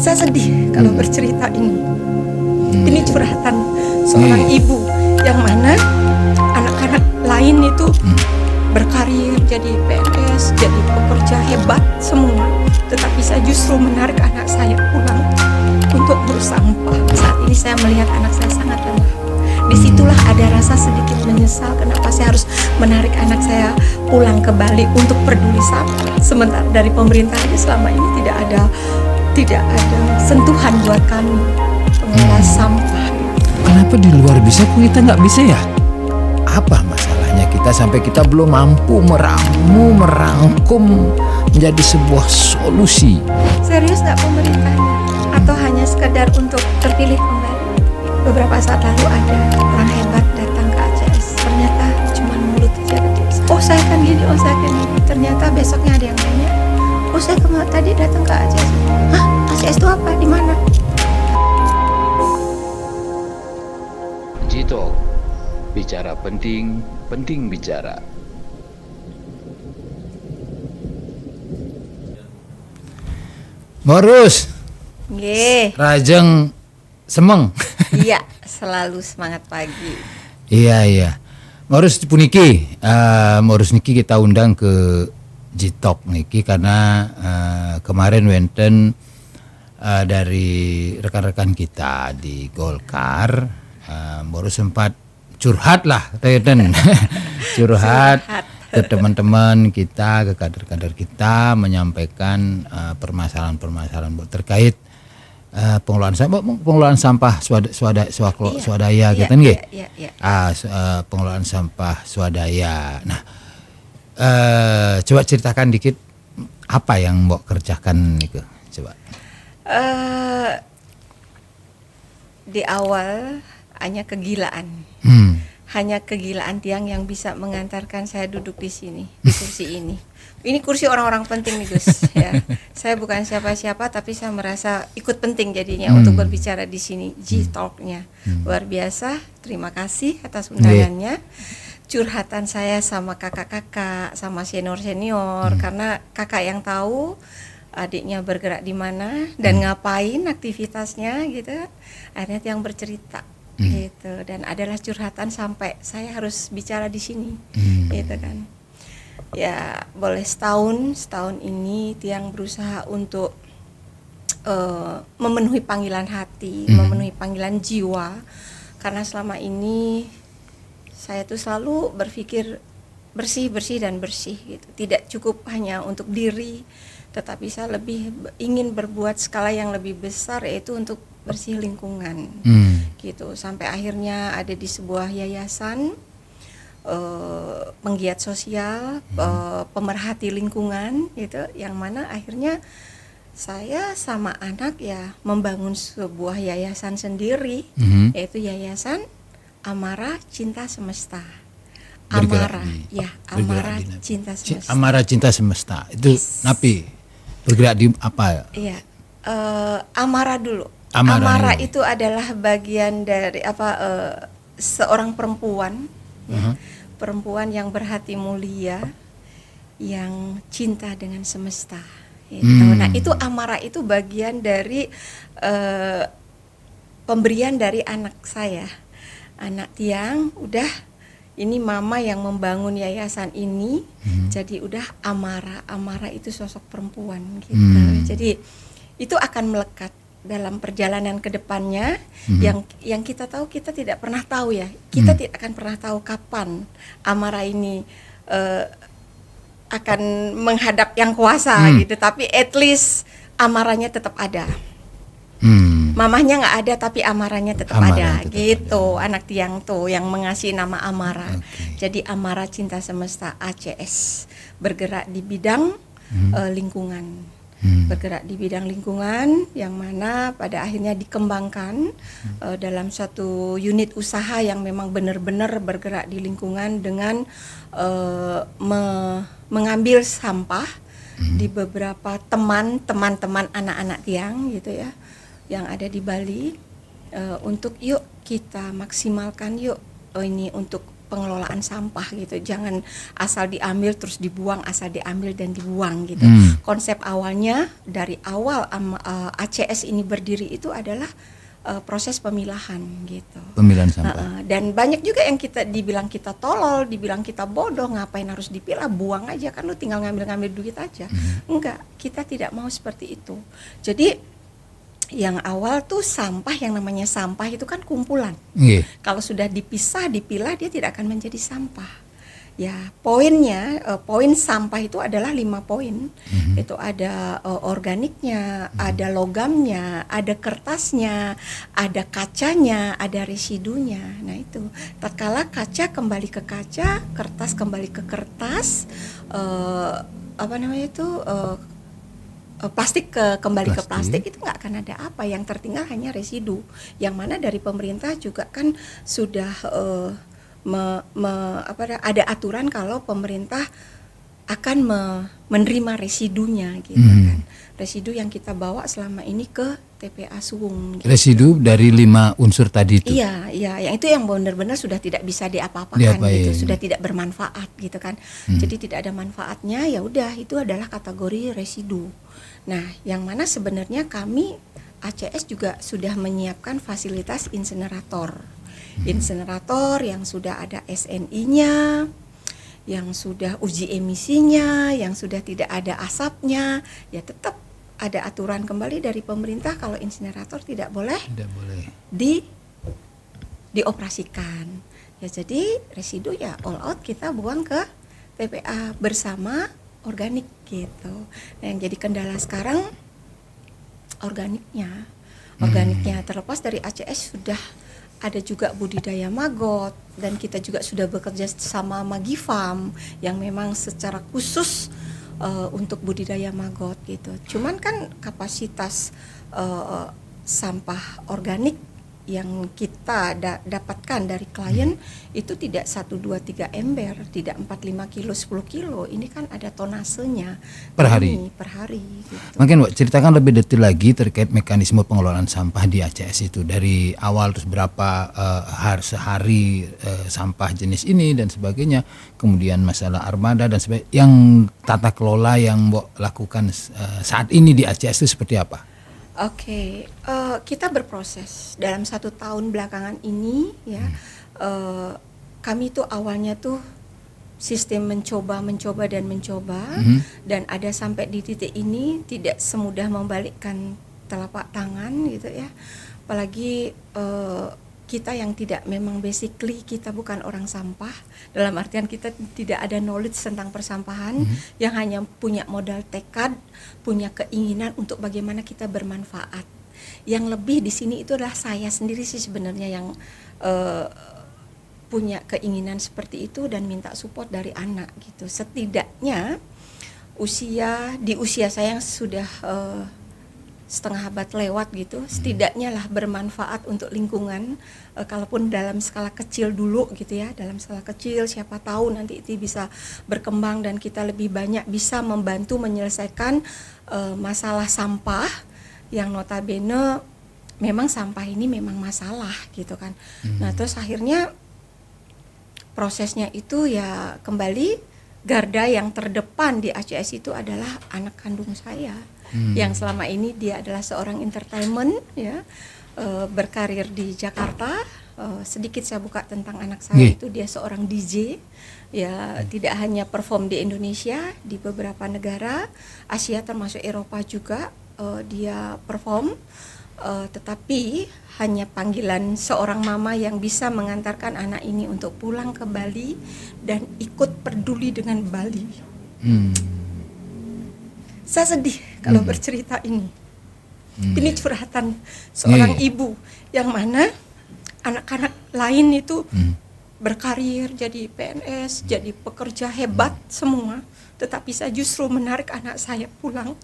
Saya sedih kalau bercerita ini. Ini curhatan seorang ibu yang mana anak-anak lain itu berkarir jadi PNS, jadi pekerja hebat semua. Tetapi saya justru menarik anak saya pulang untuk ngurus sampah. Saat ini saya melihat anak saya sangat lemah. Disitulah ada rasa sedikit menyesal kenapa saya harus menarik anak saya pulang ke Bali untuk peduli sampah. Sementara dari pemerintah aja selama ini tidak ada sentuhan buat kami pengelola sampah. Kenapa di luar bisa kok kita nggak bisa ya? Apa masalahnya kita sampai kita belum mampu merangkum menjadi sebuah solusi? Serius nggak pemerintahnya? Atau hanya sekedar untuk terpilih kembali? Beberapa saat lalu ada orang hebat datang ke ACS. Ternyata cuma mulut aja gede. Oh saya kan gini, oh saya kan gini. Ternyata besoknya ada yang nanya, oh saya tadi datang ke ACS. Hah? ACS itu apa? Di mana? G-Talk, bicara penting bicara. Morus, Nggih. Rajeng Semeng. Iya, selalu semangat pagi. Iya. Morus puniki, Morus niki kita undang ke G-Talk niki karena kemarin wenten dari rekan-rekan kita di Golkar, Morus sempat curhat lah, curhat ke teman-teman kita, ke kader-kader kita, menyampaikan permasalahan-permasalahan terkait pengelolaan sampah swadaya gitu kan nggih? Iya. Pengelolaan sampah swadaya. Nah, coba ceritakan dikit apa yang Mbok kerjakan niku, coba. Di awal hanya kegilaan. Hanya kegilaan tiang yang bisa mengantarkan saya duduk di sini, di kursi ini. Ini kursi orang-orang penting nih Gus. Ya. Saya bukan siapa-siapa, tapi saya merasa ikut penting jadinya untuk berbicara di sini. G-Talk-nya luar biasa. Terima kasih atas undangannya. Curhatan saya sama kakak-kakak, sama senior-senior, karena kakak yang tahu adiknya bergerak di mana dan ngapain aktivitasnya gitu. Akhirnya tiang bercerita. Gitu, dan adalah curhatan sampai saya harus bicara di sini, gitu kan. Ya boleh setahun ini tiang berusaha untuk memenuhi panggilan hati, memenuhi panggilan jiwa, karena selama ini saya tuh selalu berpikir bersih gitu. Tidak cukup hanya untuk diri, tetapi saya lebih ingin berbuat skala yang lebih besar, yaitu untuk bersih lingkungan, gitu. Sampai akhirnya ada di sebuah yayasan penggiat sosial, pemerhati lingkungan, gitu. Yang mana akhirnya saya sama anak ya membangun sebuah yayasan sendiri, yaitu Yayasan Amara Cinta Semesta. Amara Cinta Semesta. Amara Cinta Semesta itu napi bergerak di apa? Iya, Amara dulu. Amara itu adalah bagian dari seorang perempuan, perempuan yang berhati mulia, yang cinta dengan semesta. Gitu. Nah itu Amara itu bagian dari pemberian dari anak saya, anak tiang. Udah ini mama yang membangun yayasan ini, jadi udah Amara itu sosok perempuan gitu. Jadi itu akan melekat dalam perjalanan ke depannya, yang kita tahu, kita tidak pernah tahu ya. Kita tidak akan pernah tahu kapan Amara ini akan menghadap yang kuasa gitu. Tapi at least Amaranya tetap ada. Mamahnya nggak ada, tapi Amaranya tetap ada gitu. Anak tiang tuh yang mengasih nama Amara. Jadi Amara Cinta Semesta ACS bergerak di bidang lingkungan. Bergerak di bidang lingkungan, yang mana pada akhirnya dikembangkan dalam satu unit usaha yang memang benar-benar bergerak di lingkungan dengan mengambil sampah di beberapa teman-teman anak-anak tiang gitu ya, yang ada di Bali, untuk yuk kita maksimalkan yuk ini untuk pengelolaan sampah gitu. Jangan asal diambil terus dibuang, asal diambil dan dibuang gitu. Konsep awalnya dari awal ACS ini berdiri itu adalah proses pemilahan gitu. Pemilahan sampah. Dan banyak juga yang dibilang kita tolol, dibilang kita bodoh, ngapain harus dipilah, buang aja kan lu tinggal ngambil duit aja. Enggak, kita tidak mau seperti itu. Jadi yang awal tuh sampah, yang namanya sampah itu kan kumpulan. Kalau sudah dipilah, dia tidak akan menjadi sampah. Ya, poin sampah itu adalah 5 poin. Itu ada organiknya, ada logamnya, ada kertasnya, ada kacanya, ada residunya. Nah itu, tatkala kaca kembali ke kaca, kertas kembali ke kertas, plastik kembali ke plastik, itu nggak akan ada apa, yang tertinggal hanya residu, yang mana dari pemerintah juga kan sudah ada aturan kalau pemerintah akan menerima residunya gitu kan, residu yang kita bawa selama ini ke TPA Suwung gitu. Residu dari 5 unsur tadi itu. Iya, yang itu yang benar-benar sudah tidak bisa diapa-apakan gitu, sudah tidak bermanfaat gitu kan. Jadi tidak ada manfaatnya, ya udah itu adalah kategori residu. Nah, yang mana sebenarnya kami ACS juga sudah menyiapkan fasilitas insinerator. Insinerator yang sudah ada SNI-nya, yang sudah uji emisinya, yang sudah tidak ada asapnya, ya tetap ada aturan kembali dari pemerintah kalau insinerator tidak boleh dioperasikan. Ya jadi residu ya all out kita buang ke TPA bersama organik gitu. Nah, yang jadi kendala sekarang organiknya terlepas dari ACS sudah ada juga budidaya maggot, dan kita juga sudah bekerja sama Magifam yang memang secara khusus untuk budidaya maggot gitu. Cuman kan kapasitas sampah organik yang kita dapatkan dari klien itu tidak 1, 2, 3 ember, tidak 4, 5 kilo, 10 kilo. Ini kan ada tonasenya per hari gitu. Mungkin Mbak ceritakan lebih detail lagi terkait mekanisme pengelolaan sampah di ACS itu, dari awal terus berapa sehari sampah jenis ini dan sebagainya, kemudian masalah armada dan sebagainya, yang tata kelola yang Mbak lakukan saat ini di ACS itu seperti apa? Oke, kita berproses dalam 1 tahun belakangan ini ya. Kami tuh awalnya tuh sistem mencoba dan ada sampai di titik ini tidak semudah membalikkan telapak tangan gitu ya. Apalagi kita yang tidak, memang basically kita bukan orang sampah, dalam artian kita tidak ada knowledge tentang persampahan, yang hanya punya modal tekad, punya keinginan untuk bagaimana kita bermanfaat. Yang lebih di sini itu adalah saya sendiri sih sebenarnya yang punya keinginan seperti itu dan minta support dari anak gitu. Setidaknya di usia saya yang sudah setengah abad lewat gitu, setidaknya lah bermanfaat untuk lingkungan, kalaupun dalam skala kecil dulu gitu ya, dalam skala kecil, siapa tahu nanti itu bisa berkembang dan kita lebih banyak bisa membantu menyelesaikan masalah sampah yang notabene memang sampah ini memang masalah gitu kan. Nah terus akhirnya prosesnya itu ya kembali, garda yang terdepan di ACS itu adalah anak kandung saya. Yang selama ini dia adalah seorang entertainment ya, berkarir di Jakarta. Sedikit saya buka tentang anak saya, itu dia seorang DJ ya, tidak hanya perform di Indonesia, di beberapa negara Asia termasuk Eropa juga dia perform, tetapi hanya panggilan seorang mama yang bisa mengantarkan anak ini untuk pulang ke Bali dan ikut peduli dengan Bali. Saya sedih kalau bercerita ini. Ini curhatan seorang ibu yang mana anak-anak lain itu berkarir jadi PNS, jadi pekerja hebat semua, tetapi saya justru menarik anak saya pulang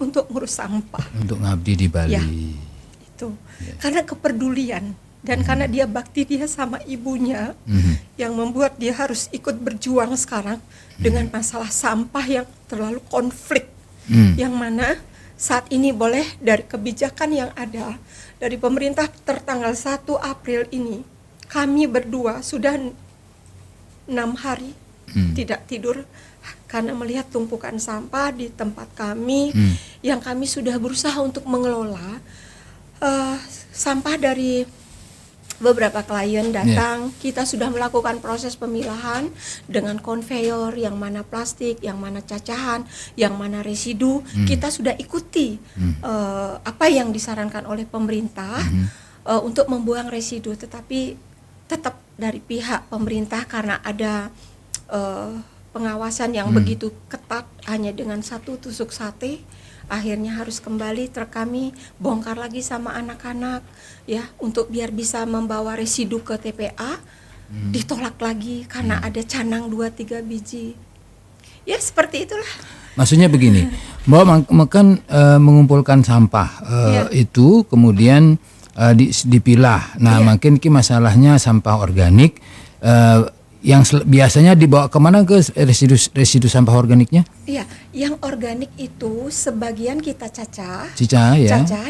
untuk ngurus sampah. Untuk ngabdi di Bali. Ya, itu. Karena kepedulian dan karena dia bakti dia sama ibunya yang membuat dia harus ikut berjuang sekarang dengan masalah sampah yang terlalu konflik. Yang mana saat ini boleh dari kebijakan yang ada dari pemerintah tertanggal 1 April ini, kami berdua sudah 6 hari tidak tidur karena melihat tumpukan sampah di tempat kami yang kami sudah berusaha untuk mengelola sampah dari beberapa klien datang, kita sudah melakukan proses pemilahan dengan konveyor, yang mana plastik, yang mana cacahan, yang mana residu, kita sudah ikuti apa yang disarankan oleh pemerintah untuk membuang residu, tetapi tetap dari pihak pemerintah karena ada pengawasan yang begitu ketat hanya dengan satu tusuk sate, akhirnya harus kembali truk kami bongkar lagi sama anak-anak ya untuk biar bisa membawa residu ke TPA, ditolak lagi karena ada canang 2-3 biji. Ya seperti itulah. Maksudnya begini, bahwa makan mengumpulkan sampah itu kemudian dipilah. Nah, makin masalahnya sampah organik yang biasanya dibawa kemana ke residu sampah organiknya? Iya, yang organik itu sebagian kita cacah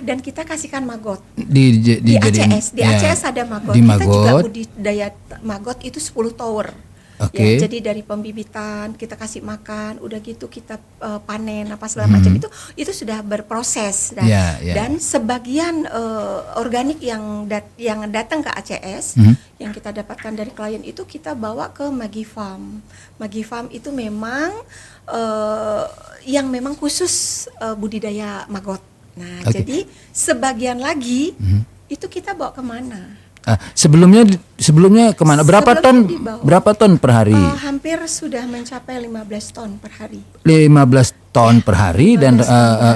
dan kita kasihkan maggot di ACS. Di ACS ada maggot. Kita juga budidaya maggot itu 10 tower. Ya, jadi dari pembibitan kita kasih makan, udah gitu kita panen apa segala macam itu sudah berproses dan sebagian organik yang datang ke ACS yang kita dapatkan dari klien itu kita bawa ke Magi Farm. Magi Farm itu memang yang memang khusus budidaya maggot. Nah, jadi sebagian lagi itu kita bawa kemana? Sebelumnya kemana? Berapa ton per hari? Hampir sudah mencapai 15 ton per hari. 15 ton per hari dan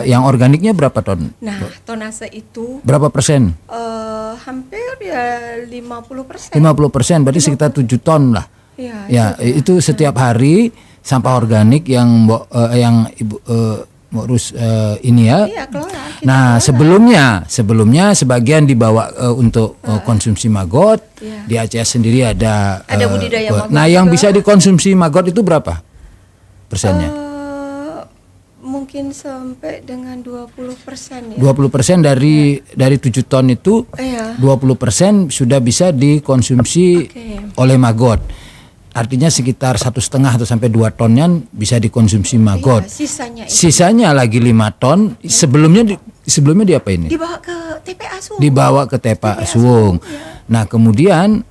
yang organiknya berapa ton? Nah, tonase itu berapa persen? Hampir ya 50%. 50%, berarti sekitar 7 ton lah. Ya, itu setiap hari sampah organik yang Ibu ngurus ini ya. Iya, kelola. Nah, sebelumnya sebagian dibawa untuk konsumsi maggot. Di ACS sendiri ada budidaya maggot. Nah, yang bisa dikonsumsi maggot itu berapa persennya? Mungkin sampai dengan 20% ya. 20% dari 7 ton itu 20% sudah bisa dikonsumsi oleh maggot. Artinya sekitar 1,5 atau sampai 2 tonnya bisa dikonsumsi maggot. Sisanya lagi 5 ton. Sebelumnya diapain? Dibawa ke TPA Suwung. Dibawa ke TPA Suwung. Nah, kemudian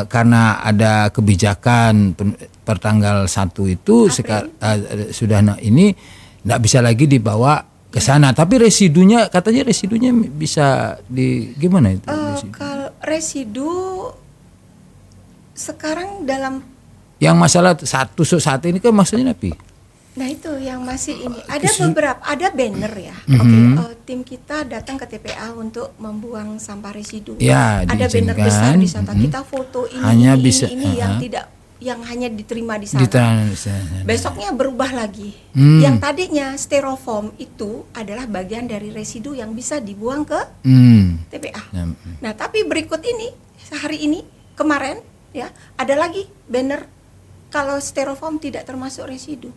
karena ada kebijakan per tanggal 1 itu sudah ini enggak bisa lagi dibawa ke sana. Tapi residunya bisa gimana itu? Kalau residu sekarang dalam yang masalah tusuk sate ini kan maksudnya apa? Nah itu yang masih ini ada banner ya. Tim kita datang ke TPA untuk membuang sampah residu. Ya, ada banner besar di sana. Kita foto ini yang hanya diterima di sana. Besoknya berubah lagi. Yang tadinya styrofoam itu adalah bagian dari residu yang bisa dibuang ke TPA. Nah tapi berikut ini sehari ini kemarin ya ada lagi banner kalau styrofoam tidak termasuk residu.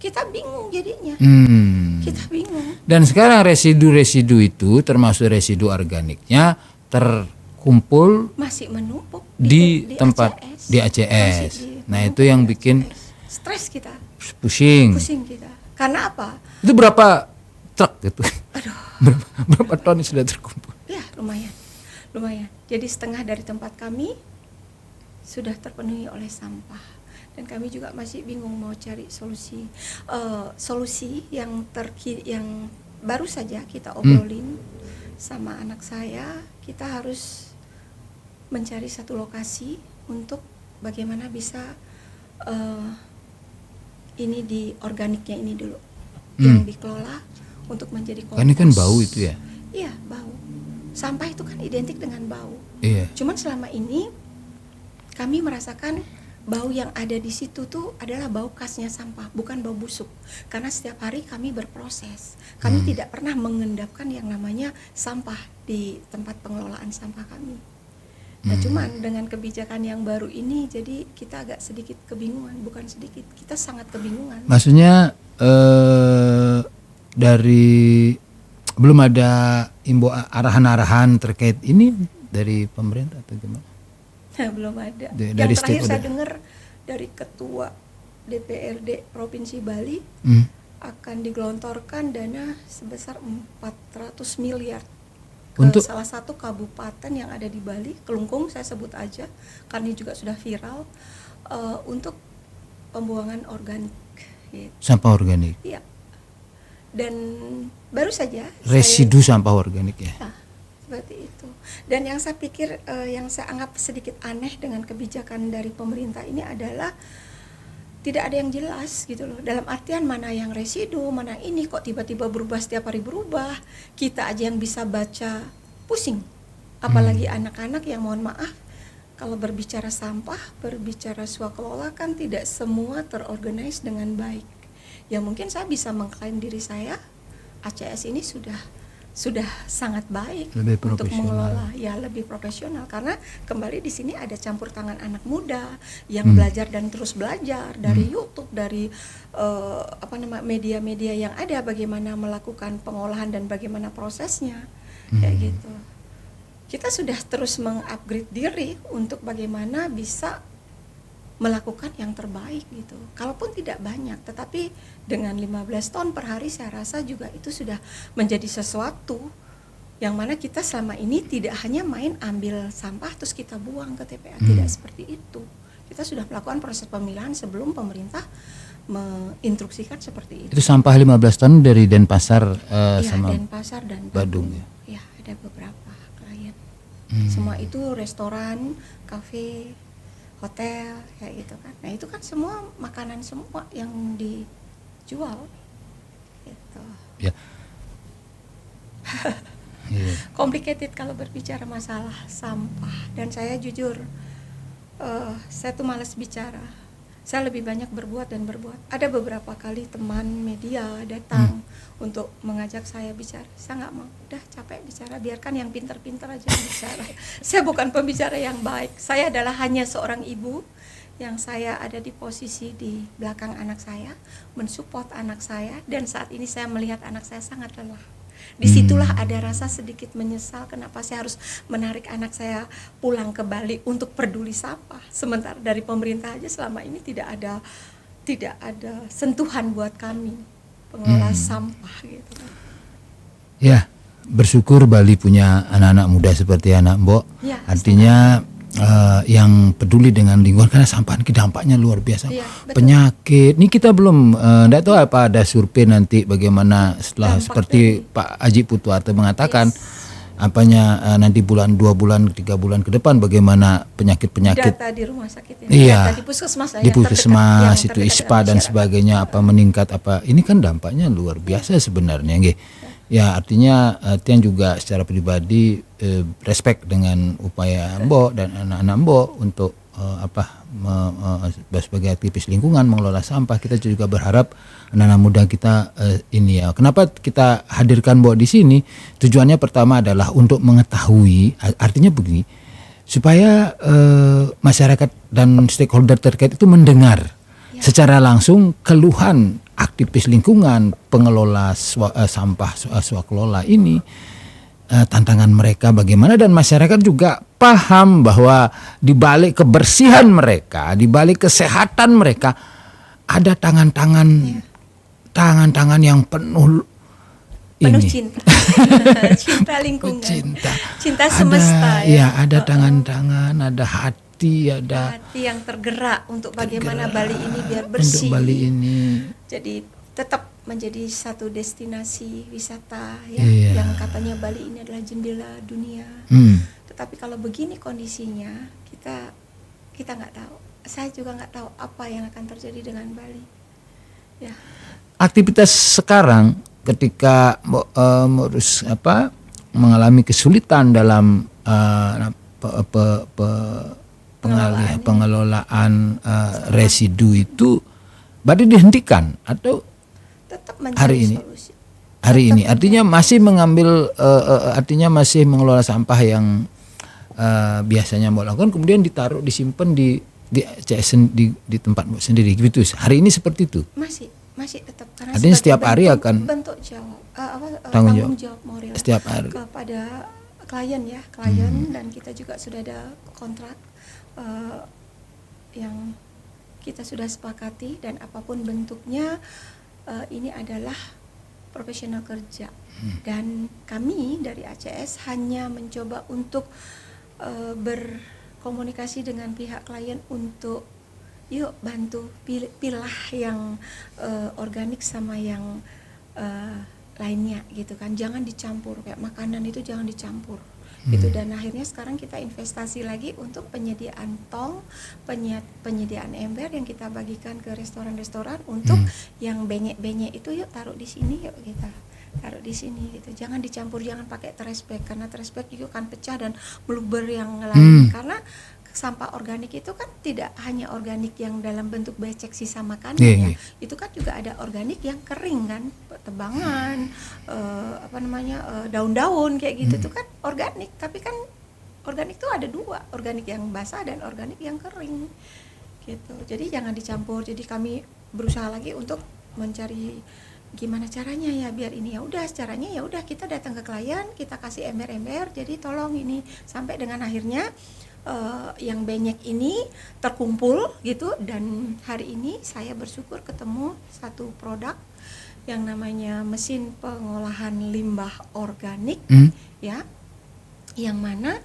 Kita bingung jadinya. Kita bingung. Dan sekarang residu-residu itu termasuk residu organiknya terkumpul masih menumpuk di tempat ACS. Di ACS. Nah, itu yang bikin stres kita. Pusing kita. Karena apa? Itu berapa truk gitu? Aduh. berapa ton sudah terkumpul? Ya, lumayan. Jadi setengah dari tempat kami sudah terpenuhi oleh sampah dan kami juga masih bingung mau cari solusi yang baru saja kita obrolin sama anak saya. Kita harus mencari satu lokasi untuk bagaimana bisa ini di organiknya ini dulu yang dikelola untuk menjadi kompos. Ini kan bau itu ya? Iya, bau. Sampah itu kan identik dengan bau. Iya. Cuman selama ini kami merasakan bau yang ada di situ tuh adalah bau khasnya sampah, bukan bau busuk. Karena setiap hari kami berproses. Kami tidak pernah mengendapkan yang namanya sampah di tempat pengelolaan sampah kami. Nah, cuman dengan kebijakan yang baru ini, jadi kita agak sedikit kebingungan, bukan sedikit, kita sangat kebingungan. Maksudnya dari belum ada arahan-arahan terkait ini dari pemerintah atau gimana? Nah, belum ada. Dari yang terakhir saya dengar dari Ketua DPRD Provinsi Bali akan digelontorkan dana sebesar 400 miliar ke Untuk salah satu kabupaten yang ada di Bali, Kelungkung saya sebut aja karena ini juga sudah viral, untuk pembuangan organik gitu. sampah organik. Iya. Dan baru saja Residu sampah organik ya. ya, seperti itu. Dan yang saya pikir yang saya anggap sedikit aneh dengan kebijakan dari pemerintah ini adalah tidak ada yang jelas gitu loh. Dalam artian mana yang residu, mana ini kok tiba-tiba berubah, setiap hari berubah. Kita aja yang bisa baca pusing. Apalagi anak-anak yang mohon maaf kalau berbicara sampah, berbicara swakelola kan tidak semua terorganize dengan baik. Ya mungkin saya bisa mengklaim diri saya ACS ini sudah sangat baik Lebih untuk profesional. mengelola, ya lebih profesional karena kembali di sini ada campur tangan anak muda yang belajar dan terus belajar dari YouTube, dari media-media yang ada, bagaimana melakukan pengolahan dan bagaimana prosesnya kayak gitu. Kita sudah terus mengupgrade diri untuk bagaimana bisa melakukan yang terbaik gitu. Kalaupun tidak banyak, tetapi dengan 15 ton per hari saya rasa juga itu sudah menjadi sesuatu yang mana kita selama ini tidak hanya main ambil sampah terus kita buang ke TPA, tidak seperti itu. Kita sudah melakukan proses pemilahan sebelum pemerintah menginstruksikan seperti itu. Itu sampah 15 ton dari Denpasar Iya, sama Denpasar dan Badung ya. Ya, ada beberapa klien. Semua itu restoran, kafe, hotel kayak gitu kan. Nah itu kan semua makanan semua yang dijual gitu. Ya. Iya. Complicated kalau berbicara masalah sampah, dan saya jujur saya tuh malas bicara. Saya lebih banyak berbuat dan berbuat. Ada beberapa kali teman media datang untuk mengajak saya bicara. Saya nggak mau, udah capek bicara, biarkan yang pintar-pintar aja yang bicara. Saya bukan pembicara yang baik. Saya adalah hanya seorang ibu yang saya ada di posisi di belakang anak saya, mensupport anak saya, dan saat ini saya melihat anak saya sangat lelah. Disitulah ada rasa sedikit menyesal kenapa saya harus menarik anak saya pulang ke Bali untuk peduli sampah. Sementara dari pemerintah aja selama ini tidak ada sentuhan buat kami pengelola sampah gitu kan. Ya, bersyukur Bali punya anak-anak muda seperti anak Mbok. Ya, Artinya yang peduli dengan lingkungan, karena sampah ini dampaknya luar biasa. Iya, betul. Penyakit. Ini kita belum enggak tahu apa ada survei nanti bagaimana setelah Dampak seperti Pak Aji Putuarte mengatakan nanti 2 bulan 3 bulan ke depan bagaimana penyakit-penyakit Data di rumah sakit ya. Iya. Data di puskesmas di puskesmas itu terdekat ISPA dengan dan masyarakat. sebagainya apa meningkat apa, ini kan dampaknya luar biasa sebenarnya nggih. Ya artinya Tian juga secara pribadi respect dengan upaya Mbok dan anak-anak Mbok untuk sebagai aktivis lingkungan mengelola sampah. Kita juga berharap anak-anak muda kita ini ya. Kenapa kita hadirkan Mbok di sini? Tujuannya pertama adalah untuk mengetahui, artinya begini, supaya masyarakat dan stakeholder terkait itu mendengar secara langsung keluhan aktivis lingkungan, pengelola sampah swakelola ini, tantangan mereka bagaimana, dan masyarakat juga paham bahwa di balik kebersihan mereka, di balik kesehatan mereka ada tangan-tangan yang penuh ini. Cinta. Cinta lingkungan. Cinta Ada, semesta ya. Ada tangan-tangan, ada hati, ada hati yang tergerak untuk bagaimana Bali ini biar bersih. untuk Bali ini. Jadi tetap menjadi satu destinasi wisata ya, Iya. yang katanya Bali ini adalah jendela dunia. Tetapi kalau begini kondisinya, kita nggak tahu. Saya juga nggak tahu apa yang akan terjadi dengan Bali. Ya. Aktivitas sekarang ketika harus mengalami kesulitan dalam pengelolaan residu itu, berarti dihentikan atau Tetap mencari hari ini? solusi. Hari ini artinya masih mengambil artinya masih mengelola sampah yang biasanya Mbok lakukan, kemudian ditaruh, disimpan di tempat Mbok sendiri gitu. Hari ini seperti itu. Masih tetap, karena Artinya setiap sebagai hari akan bentuk jawab tanggung tanggung jawab moral setiap hari kepada klien dan kita juga sudah ada kontrak yang kita sudah sepakati dan apapun bentuknya ini adalah profesional kerja. Dan kami dari ACS hanya mencoba untuk berkomunikasi dengan pihak klien untuk yuk bantu pilah yang organik sama yang lainnya gitu kan, jangan dicampur, kayak makanan itu jangan dicampur gitu. Dan akhirnya sekarang kita investasi lagi untuk penyediaan tong, penyediaan ember yang kita bagikan ke restoran-restoran untuk yang benyek-benyek itu yuk taruh di sini, yuk kita taruh di sini gitu, jangan dicampur, jangan pakai trash bag karena trash bag itu kan pecah dan meluber yang lain. Karena sampah organik itu kan tidak hanya organik yang dalam bentuk becek sisa makanan itu kan juga ada organik yang kering kan, tebangan, daun-daun kayak gitu itu kan organik. Tapi kan organik itu ada dua, organik yang basah dan organik yang kering gitu. Jadi jangan dicampur. Jadi kami berusaha lagi untuk mencari gimana caranya ya biar ini, ya udah caranya ya udah kita datang ke klien, kita kasih ember-ember, jadi tolong ini sampai dengan akhirnya yang banyak ini terkumpul gitu. Dan hari ini saya bersyukur ketemu satu produk yang namanya mesin pengolahan limbah organik ya, yang mana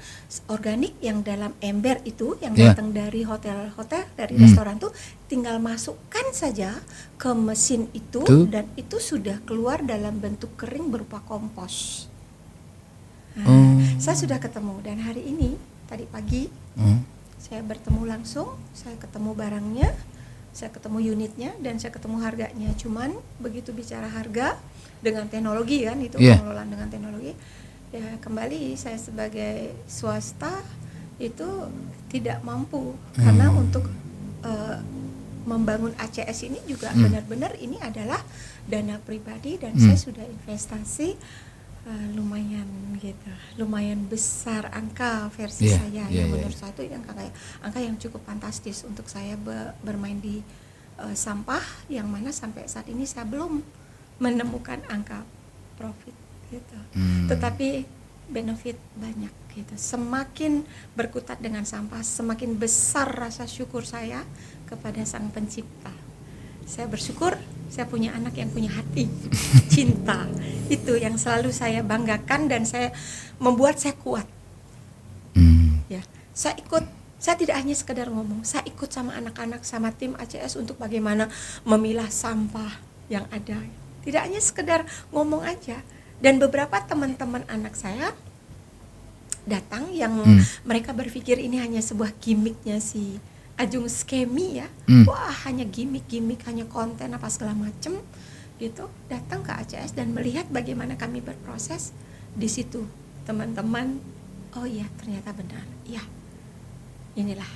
organik yang dalam ember itu yang datang dari hotel-hotel, dari restoran tuh tinggal masukkan saja ke mesin itu dan itu sudah keluar dalam bentuk kering berupa kompos. Saya sudah ketemu dan hari ini tadi pagi saya bertemu langsung, saya ketemu barangnya, saya ketemu unitnya dan saya ketemu harganya. Cuman begitu bicara harga dengan teknologi kan itu pengelolaan dengan teknologi, ya kembali saya sebagai swasta itu tidak mampu karena untuk membangun ACS ini juga benar-benar ini adalah dana pribadi dan saya sudah investasi lumayan gitu, lumayan besar angka versi saya yang menurut saya itu angka yang cukup fantastis untuk saya bermain di sampah, yang mana sampai saat ini saya belum menemukan angka profit gitu. Tetapi benefit banyak gitu. Semakin berkutat dengan sampah, semakin besar rasa syukur saya kepada Sang Pencipta. Saya bersyukur saya punya anak yang punya hati cinta, itu yang selalu saya banggakan dan saya membuat saya kuat. Ya, saya tidak hanya sekedar ngomong, saya ikut sama anak-anak, sama tim ACS untuk bagaimana memilah sampah yang ada. Tidak hanya sekedar ngomong aja. Dan beberapa teman-teman anak saya datang yang mereka berpikir ini hanya sebuah gimmicknya si Ajung Skemi ya, wah hanya gimmick, hanya konten apa segala macem gitu, datang ke ACS dan melihat bagaimana kami berproses di situ. Teman-teman, oh iya ternyata benar, ya inilah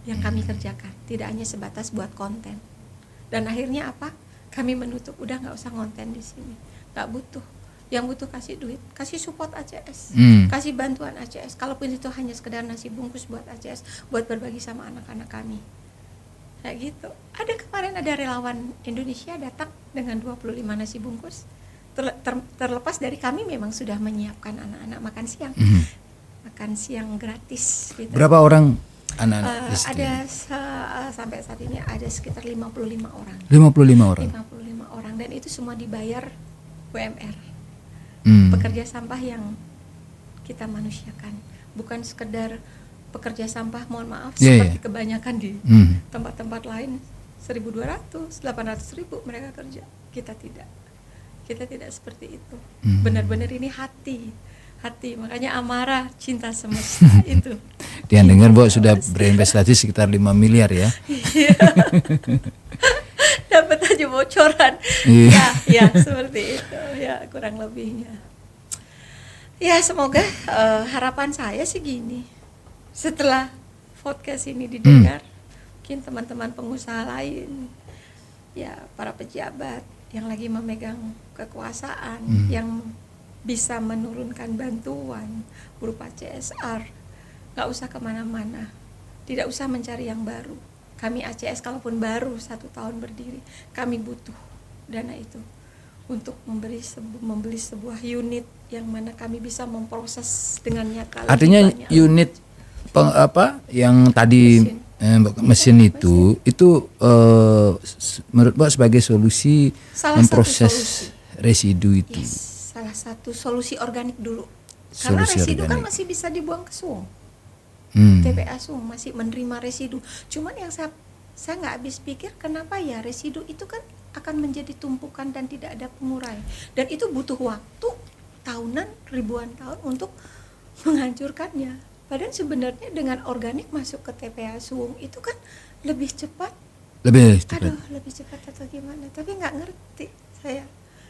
yang kami kerjakan, tidak hanya sebatas buat konten. Dan akhirnya apa? Kami menutup, udah nggak usah konten di sini, nggak butuh. Yang butuh kasih duit, kasih support ACS, kasih bantuan ACS. Kalaupun itu hanya sekedar nasi bungkus buat ACS, buat berbagi sama anak-anak kami. Kayak gitu. Kemarin ada relawan Indonesia datang dengan 25 nasi bungkus. Terlepas dari kami memang sudah menyiapkan anak-anak makan siang. Makan siang gratis gitu. Berapa orang anak-anak? Sampai saat ini ada sekitar 55 orang. 55 orang. 55 orang dan itu semua dibayar UMR. Pekerja sampah yang kita manusiakan, bukan sekedar pekerja sampah, mohon maaf, seperti kebanyakan di tempat-tempat lain 1.200, 800.000 mereka kerja. Kita tidak seperti itu. Benar-benar ini hati, makanya amarah, cinta semesta itu. Dia dengar Bu sudah berinvestasi sekitar 5 miliar ya. Dapat aja bocoran. Ya seperti itu ya kurang lebihnya. Ya semoga harapan saya sih gini, setelah podcast ini didengar, mungkin teman-teman pengusaha lain, ya para pejabat yang lagi memegang kekuasaan, yang bisa menurunkan bantuan berupa CSR, nggak usah kemana-mana, tidak usah mencari yang baru. Kami ACS kalaupun baru 1 tahun berdiri, kami butuh dana itu untuk membeli sebuah unit yang mana kami bisa memproses dengan nyata. Artinya unit yang tadi mesin itu menurut Mbak sebagai solusi Salah memproses satu solusi. residu itu. Yes, salah satu solusi organik dulu. Karena Solusi residu kan organik. masih bisa dibuang ke sungai. Hmm. TPA Sung masih menerima residu. Cuman yang saya nggak habis pikir kenapa ya residu itu kan akan menjadi tumpukan dan tidak ada pengurai. Dan itu butuh waktu tahunan, ribuan tahun untuk menghancurkannya. Padahal sebenarnya dengan organik masuk ke TPA Sung itu kan lebih cepat. Lebih cepat. Aduh, lebih cepat atau gimana? Tapi nggak ngerti saya.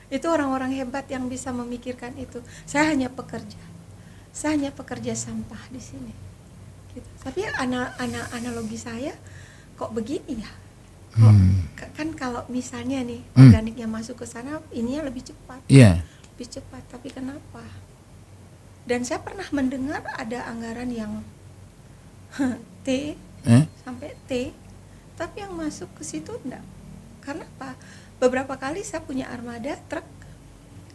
Itu orang-orang hebat yang bisa memikirkan itu. Saya hanya pekerja. Saya hanya pekerja sampah di sini. Gitu. Tapi analogi saya kok begini ya? Kok, kan kalau misalnya nih organiknya masuk ke sana, ininya lebih cepat. Iya. Lebih cepat. Tapi kenapa? Dan saya pernah mendengar ada anggaran yang T sampai T, tapi yang masuk ke situ enggak. Karena apa? Beberapa kali saya punya armada truk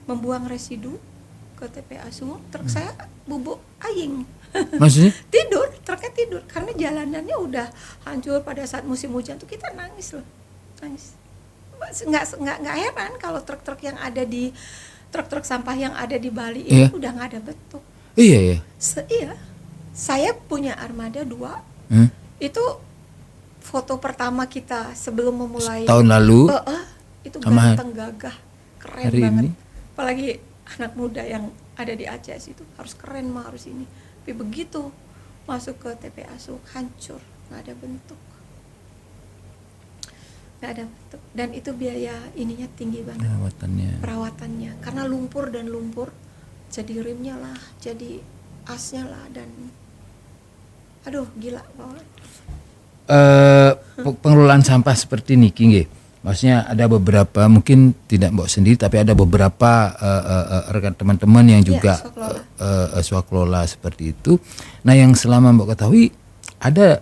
membuang residu ke TPA Sung, truk saya bubuk aing. Maksudnya? Truknya tidur karena jalanannya udah hancur pada saat musim hujan tuh kita nangis loh. Nangis. Nggak heran kalau truk-truk yang ada di truk-truk sampah yang ada di Bali ini udah nggak ada bentuk. Iya ya. Iya. Saya punya armada 2. Itu foto pertama kita sebelum memulai tahun lalu. Itu ganteng, gagah, keren hari banget. Ini. Apalagi anak muda yang ada di Aceh itu harus keren mah harus ini. Tapi begitu masuk ke TPA Sung hancur, nggak ada bentuk. Nggak ada bentuk. Dan itu biaya ininya tinggi banget. Perawatannya. Karena lumpur jadi rimnya lah, jadi asnya lah dan aduh gila banget. Pengelolaan sampah seperti ini nggih. Maksudnya ada beberapa, mungkin tidak Mbok sendiri tapi ada beberapa rekan teman-teman yang juga swakelola seperti itu. Nah, yang selama Mbok ketahui ada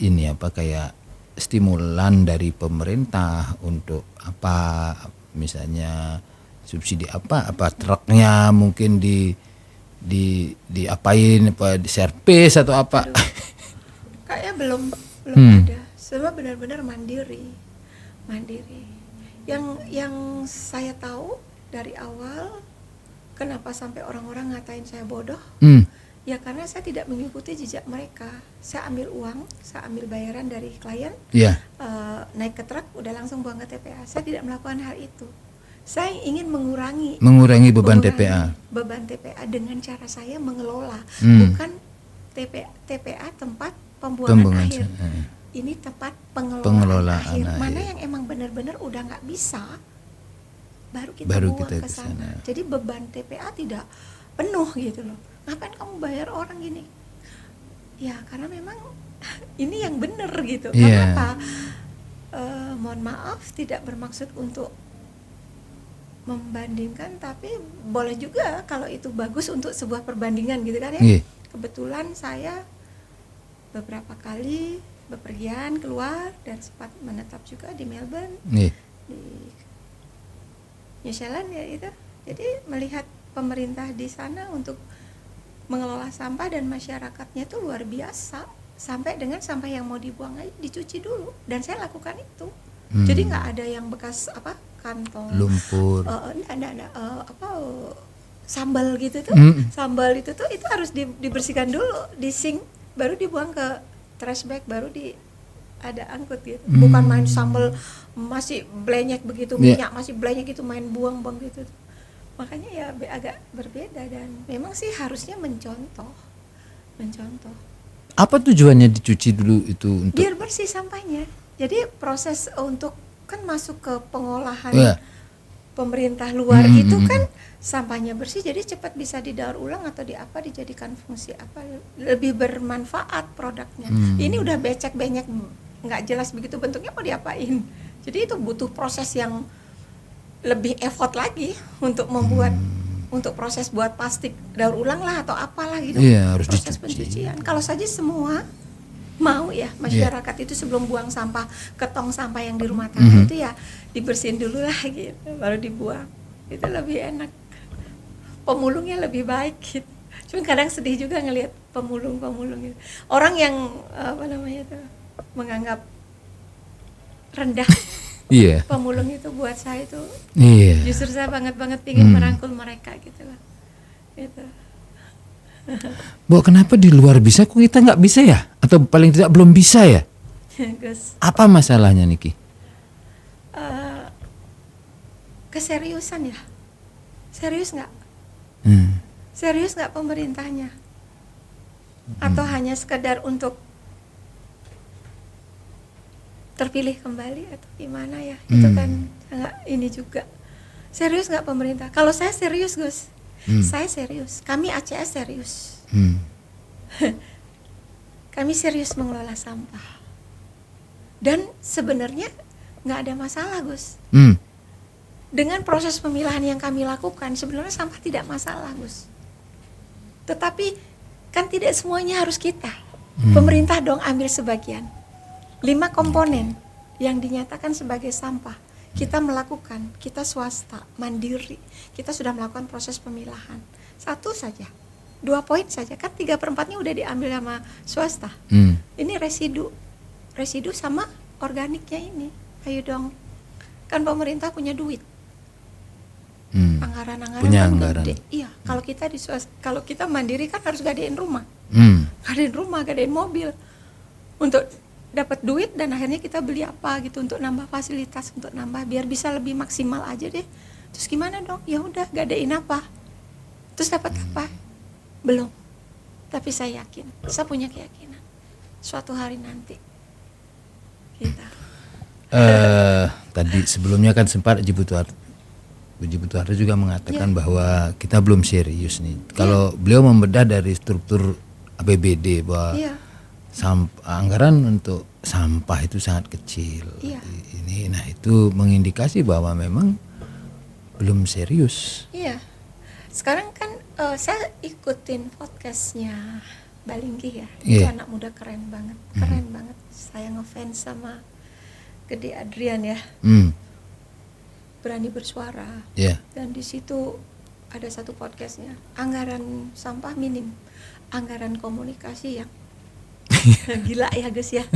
ini apa kayak stimulan dari pemerintah untuk apa, misalnya subsidi apa truknya mungkin diapain, apa di servis atau apa? Kayaknya belum ada. Semua benar-benar mandiri. Yang saya tahu dari awal kenapa sampai orang-orang ngatain saya bodoh, ya karena saya tidak mengikuti jejak mereka. Saya ambil uang, saya ambil bayaran dari klien, naik ke truk udah langsung buang ke TPA. Saya tidak melakukan hal itu. Saya ingin mengurangi beban TPA dengan cara saya mengelola, bukan TPA tempat pembuangan akhir. Ini tempat pengelolaan akhir. Mana yang emang benar-benar udah nggak bisa, baru kita buang ke sana. Jadi beban TPA tidak penuh gitu loh. Ngapain kamu bayar orang gini? Ya karena memang ini yang benar gitu. Kenapa? Mohon maaf, tidak bermaksud untuk membandingkan, tapi boleh juga kalau itu bagus untuk sebuah perbandingan gitu kan ya. Kebetulan saya beberapa kali bepergian keluar dan sempat menetap juga di Melbourne, di New Zealand ya itu. Jadi melihat pemerintah di sana untuk mengelola sampah dan masyarakatnya itu luar biasa. Sampai dengan sampah yang mau dibuang aja dicuci dulu, dan saya lakukan itu. Jadi nggak ada yang bekas kantong lumpur, sambal gitu tuh. Sambal itu tuh itu harus dibersihkan dulu di sink, baru dibuang ke trash bag, baru ada angkut gitu. Bukan main sambal masih blenyek begitu, minyak masih blenyek gitu, main buang-buang gitu. Makanya ya agak berbeda, dan memang sih harusnya mencontoh. Apa tujuannya dicuci dulu itu? Untuk biar bersih sampahnya. Jadi proses untuk kan masuk ke pengolahan pemerintah luar itu kan sampahnya bersih, jadi cepat bisa didaur ulang atau dijadikan fungsi apa, lebih bermanfaat produknya. Ini udah becek-benyek nggak jelas begitu bentuknya, mau diapain? Jadi itu butuh proses yang lebih effort lagi untuk membuat untuk proses buat plastik daur ulang lah atau apalah gitu. Harus proses pencucian. Kalau saja semua mau ya masyarakat itu sebelum buang sampah ke tong sampah yang di rumah tangga itu ya dibersihin dulu lah gitu, baru dibuang. Itu lebih enak. Pemulungnya lebih baik gitu. Cuma kadang sedih juga ngelihat pemulung itu. Orang yang menganggap rendah. Iya. Pemulung itu buat saya itu Iya. justru saya banget pingin merangkul mereka gitu loh. Gitu. Bu, kenapa di luar bisa kok kita nggak bisa ya? Atau paling tidak belum bisa ya? Gus, Apa masalahnya Niki? keseriusan ya. Serius nggak? Serius nggak pemerintahnya? Atau hanya sekedar untuk terpilih kembali atau gimana ya? Itu kan nggak ini juga. Serius nggak pemerintah? Kalau saya serius, Gus. Saya serius. Kami ACS serius. Kami serius mengelola sampah. Dan sebenarnya nggak ada masalah, Gus. Dengan proses pemilahan yang kami lakukan, sebenarnya sampah tidak masalah, Gus. Tetapi kan tidak semuanya harus kita. Pemerintah dong ambil sebagian. 5 komponen yang dinyatakan sebagai sampah kita melakukan, kita swasta, mandiri, kita sudah melakukan proses pemilahan. 1 saja, 2 poin saja, kan 3/4-nya udah diambil sama swasta. Ini residu sama organiknya ini, ayo dong, kan pemerintah punya duit, anggaran-anggaran punya kan anggaran. gede. Iya, kalau kita kalau kita mandiri kan harus gadein rumah, gadein mobil untuk dapat duit, dan akhirnya kita beli apa gitu untuk nambah fasilitas, untuk nambah biar bisa lebih maksimal aja deh. Terus gimana dong? Ya udah, gadein apa? Terus dapat apa? Belum. Tapi saya yakin, saya punya keyakinan suatu hari nanti kita. Tadi sebelumnya kan sempat Haji Butuharto juga mengatakan bahwa kita belum serius nih. Kalau beliau membedah dari struktur APBD bahwa anggaran untuk sampah itu sangat kecil. Ini, nah itu mengindikasi bahwa memang belum serius. Iya. Sekarang kan saya ikutin podcastnya Balinggi ya. Itu anak muda keren banget, banget. Saya ngefans sama Gede Adrian ya. Berani bersuara. Dan di situ ada satu podcastnya, anggaran sampah minim, anggaran komunikasi yang gila ya Gus ya.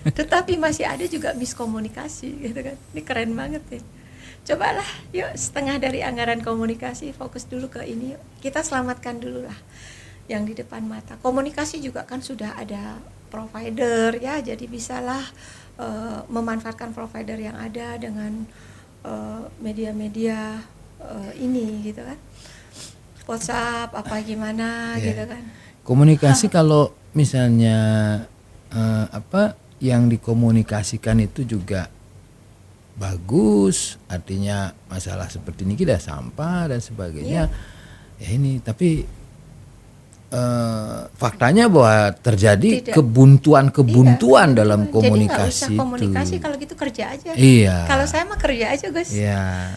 Tetapi masih ada juga miskomunikasi gitu kan. Ini keren banget ya. Cobalah yuk, setengah dari anggaran komunikasi fokus dulu ke ini yuk. Kita selamatkan dulu lah yang di depan mata. Komunikasi juga kan sudah ada provider ya, jadi bisalah memanfaatkan provider yang ada dengan media-media ini gitu kan. WhatsApp apa gimana gitu kan. Komunikasi kalau misalnya yang dikomunikasikan itu juga bagus, artinya masalah seperti ini kita sampah dan sebagainya. Ya ini tapi faktanya bahwa terjadi kebuntuan dalam komunikasi. Jadi nggak usah komunikasi itu. Kalau gitu kerja aja. Iya. Kalau saya mah kerja aja Gus. Iya.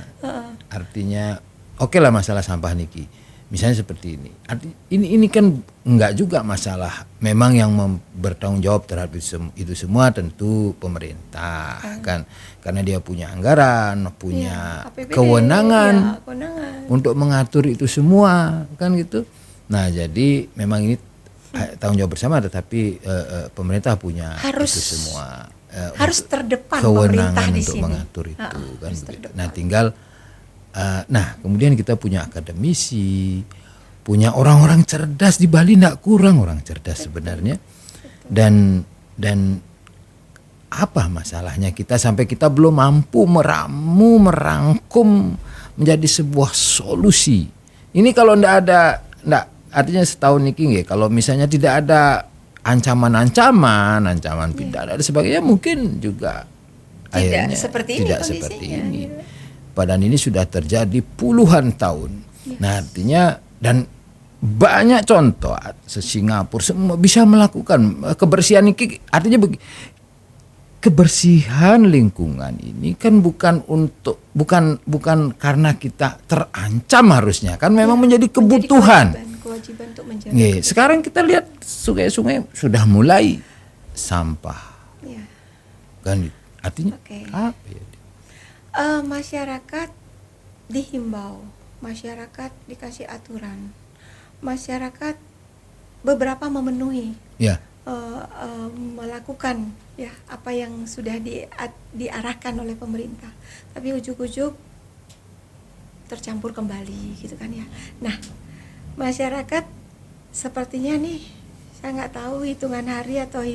Artinya oke lah masalah sampah Niki. Misalnya seperti ini. Ini kan enggak juga masalah. Memang yang bertanggung jawab terhadap itu semua tentu pemerintah kan. Karena dia punya anggaran, punya APBD, kewenangan untuk mengatur itu semua kan gitu. Nah, jadi memang ini tanggung jawab bersama, tetapi pemerintah punya itu semua. Harus terdepan kewenangan pemerintah di untuk sini. Mengatur itu kan. Nah, tinggal kemudian kita punya akademisi, punya orang-orang cerdas di Bali, tidak kurang orang cerdas sebenarnya. Dan apa masalahnya kita sampai kita belum mampu merangkum menjadi sebuah solusi. Ini kalau enggak artinya setahun ini kalau misalnya tidak ada ancaman pidana dan sebagainya, mungkin juga akhirnya tidak seperti ini. Padahal ini sudah terjadi puluhan tahun. Nah, artinya dan banyak contoh Singapura semua bisa melakukan kebersihan ini. Artinya kebersihan lingkungan ini kan bukan karena kita terancam, harusnya kan memang menjadi kebutuhan. Kewajiban untuk menjaga. Sekarang kita lihat sungai-sungai sudah mulai sampah. Kan artinya apa ya? Masyarakat dihimbau, masyarakat dikasih aturan, masyarakat beberapa memenuhi melakukan ya apa yang sudah diarahkan oleh pemerintah, tapi ujug-ujug tercampur kembali gitu kan ya. Nah, masyarakat sepertinya nih, saya nggak tahu hitungan hari atau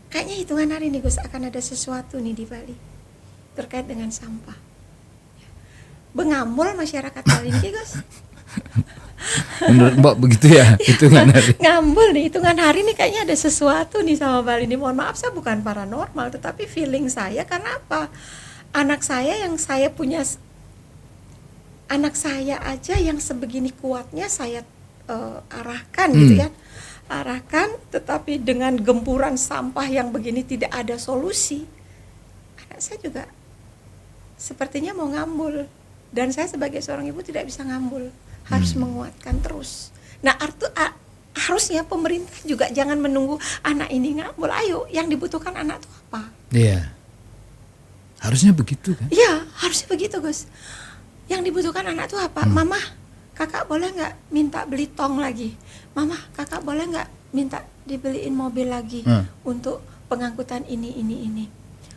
kayaknya hitungan hari nih Gus, akan ada sesuatu nih di Bali terkait dengan sampah. Bengambul masyarakat Bali nih Gus. Menurut Mbak begitu ya hitungan hari? Ngambul nih, hitungan hari nih kayaknya ada sesuatu nih sama Bali nih. Mohon maaf, saya bukan paranormal, tetapi feeling saya karena apa? Anak saya aja yang sebegini kuatnya saya arahkan gitu ya. Arahkan, tetapi dengan gempuran sampah yang begini tidak ada solusi. Anak saya juga sepertinya mau ngambul, dan saya sebagai seorang ibu tidak bisa ngambul, harus menguatkan terus. Nah, harusnya pemerintah juga jangan menunggu anak ini ngambul. Ayo, yang dibutuhkan anak itu apa? Iya. Harusnya begitu kan? Iya, harusnya begitu Gus. Yang dibutuhkan anak itu apa? Mama, kakak boleh nggak minta beli tong lagi? Mama, kakak boleh nggak minta dibeliin mobil lagi untuk pengangkutan ini.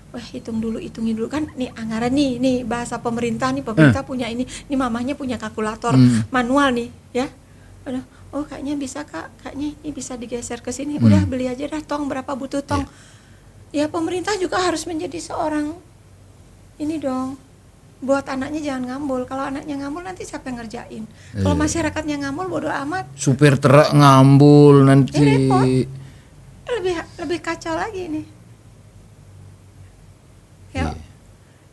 Wah, hitungin dulu kan nih anggaran nih bahasa pemerintah nih, pemerintah punya ini mamahnya punya kalkulator manual nih ya. Oh kayaknya bisa Kak, kayaknya ini bisa digeser ke sini. Udah beli aja dah tong, berapa butuh tong. Ya pemerintah juga harus menjadi seorang ini dong, buat anaknya jangan ngambul. Kalau anaknya ngambul nanti siapa yang ngerjain? Kalau masyarakatnya ngambul bodo amat. Supir truk ngambul nanti. Repot. Lebih kacau lagi nih. Ya.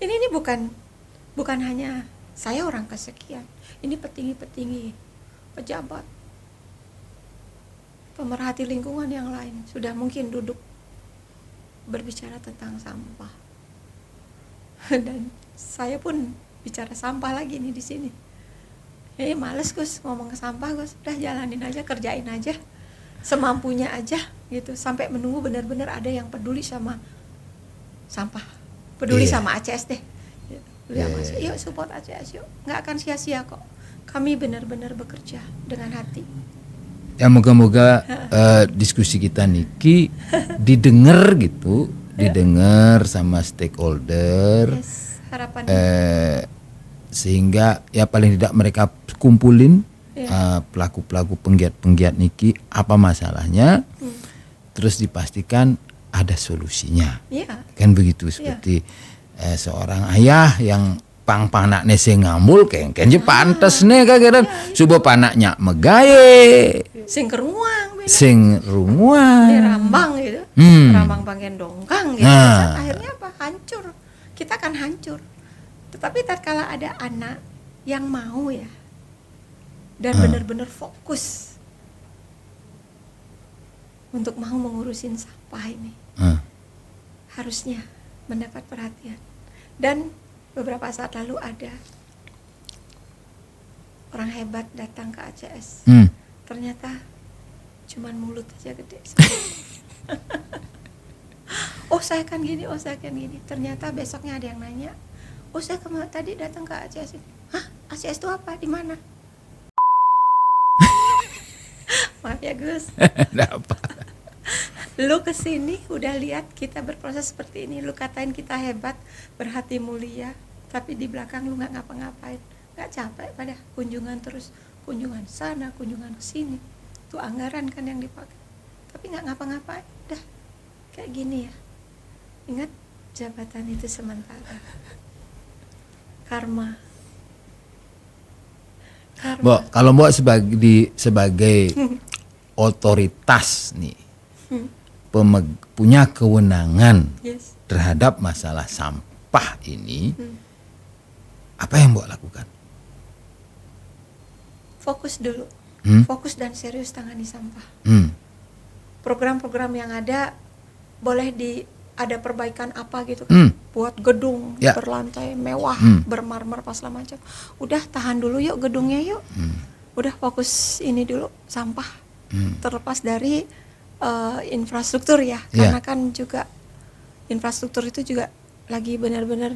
Ini bukan hanya saya orang kesekian. Ini petinggi-petinggi, pejabat, pemerhati lingkungan yang lain sudah mungkin duduk berbicara tentang sampah. Dan saya pun bicara sampah lagi nih di sini. Males Gus ngomong ke sampah Gus, udah jalanin aja, kerjain aja semampunya aja gitu, sampai menunggu benar-benar ada yang peduli sama sampah, peduli sama ACS deh. Yuk support ACS yuk, nggak akan sia-sia kok. Kami benar-benar bekerja dengan hati. Ya moga-moga diskusi kita niki didengar gitu. Didengar sama stakeholder, sehingga ya paling tidak mereka kumpulin pelaku-pelaku penggiat niki apa masalahnya, terus dipastikan ada solusinya, kan begitu. Seperti seorang ayah yang pang-panaknya sing ngambul kengken je pantes nih kagak subuh panaknya megaye sing runguang rambang gitu. Rambang bagian dongkang gitu. Akhirnya apa? Hancur. Kita akan hancur. Tetapi tatkala ada anak yang mau ya dan benar-benar fokus untuk mau mengurusin sampah ini, harusnya mendapat perhatian. Dan beberapa saat lalu ada orang hebat datang ke ACS. Ternyata cuman mulut aja gede. Oh saya kan gini. Ternyata besoknya ada yang nanya, oh saya tadi datang ke ACS. Hah? ACS itu apa? Di mana? Maaf ya Gus. Apa? Lu kesini udah lihat kita berproses seperti ini, lu katain kita hebat, berhati mulia, tapi di belakang lu nggak ngapa-ngapain, nggak capek pada kunjungan terus, kunjungan sana, kunjungan kesini, itu anggaran kan yang dipakai, tapi nggak ngapa-ngapain, dah kayak gini ya. Ingat, jabatan itu sementara. Karma. Mbak, kalau Mbak sebagai otoritas nih, punya kewenangan terhadap masalah sampah ini, apa yang Mbak lakukan? Fokus dulu, fokus dan serius tangani sampah. Program-program yang ada boleh ada perbaikan apa gitu kan, buat gedung berlantai mewah, bermarmer apa segala macam. Udah tahan dulu yuk gedungnya yuk, udah fokus ini dulu sampah, terlepas dari infrastruktur ya, karena kan juga infrastruktur itu juga lagi benar-benar